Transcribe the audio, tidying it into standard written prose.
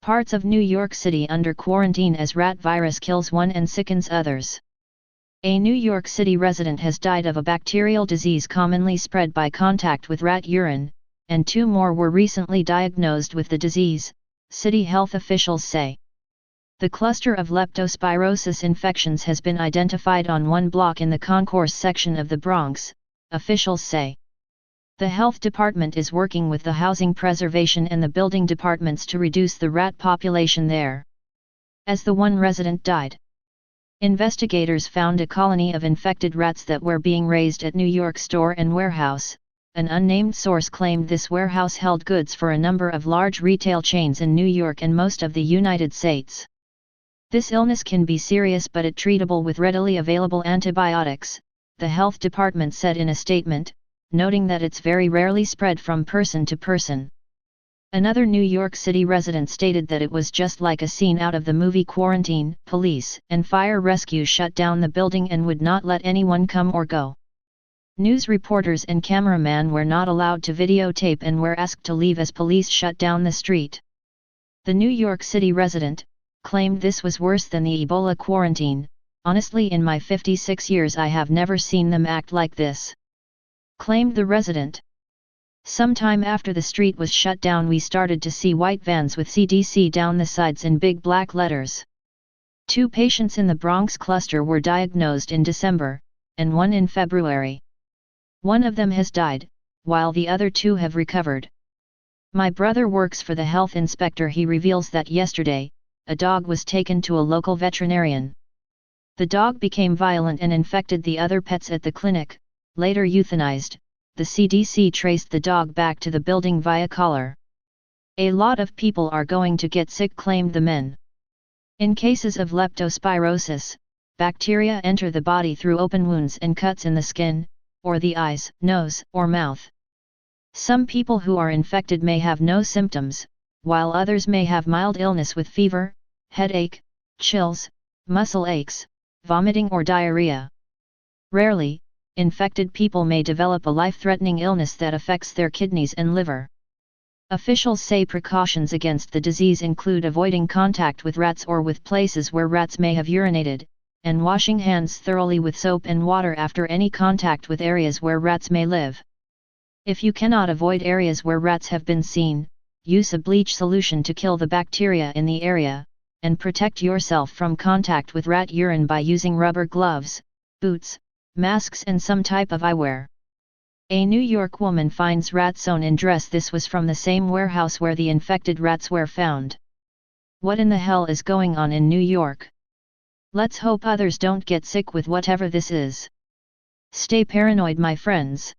Parts of New York City under quarantine as rat virus kills one and sickens others. A New York City resident has died of a bacterial disease commonly spread by contact with rat urine, and 2 more were recently diagnosed with the disease, city health officials say. The cluster of leptospirosis infections has been identified on one block in the Concourse section of the Bronx, officials say. The health department is working with the housing preservation and the building departments to reduce the rat population there. As the one resident died, investigators found a colony of infected rats that were being raised at New York store and warehouse. An unnamed source claimed this warehouse held goods for a number of large retail chains in New York and most of the United States. This illness can be serious but is treatable with readily available antibiotics, the health department said in a statement, noting that it's very rarely spread from person to person. Another New York City resident stated that it was just like a scene out of the movie Quarantine. Police and fire rescue shut down the building and would not let anyone come or go. News reporters and cameramen were not allowed to videotape and were asked to leave as police shut down the street. The New York City resident claimed this was worse than the Ebola quarantine. Honestly, in my 56 years I have never seen them act like this, claimed the resident. Sometime after the street was shut down, we started to see white vans with CDC down the sides in big black letters. 2 patients in the Bronx cluster were diagnosed in December, and 1 in February. 1 of them has died, while the other 2 have recovered. My brother works for the health inspector. He reveals that yesterday, a dog was taken to a local veterinarian. The dog became violent and infected the other pets at the clinic, later euthanized. The CDC traced the dog back to the building via collar. A lot of people are going to get sick, claimed the men. In cases of leptospirosis, bacteria enter the body through open wounds and cuts in the skin, or the eyes, nose, or mouth. Some people who are infected may have no symptoms, while others may have mild illness with fever, headache, chills, muscle aches, vomiting or diarrhea. Rarely, infected people may develop a life-threatening illness that affects their kidneys and liver. Officials say precautions against the disease include avoiding contact with rats or with places where rats may have urinated, and washing hands thoroughly with soap and water after any contact with areas where rats may live. If you cannot avoid areas where rats have been seen, use a bleach solution to kill the bacteria in the area, and protect yourself from contact with rat urine by using rubber gloves, boots, masks and some type of eyewear. A New York woman finds rat sewn in dress. This was from the same warehouse where the infected rats were found. What in the hell is going on in New York? Let's hope others don't get sick with whatever this is. Stay paranoid, my friends.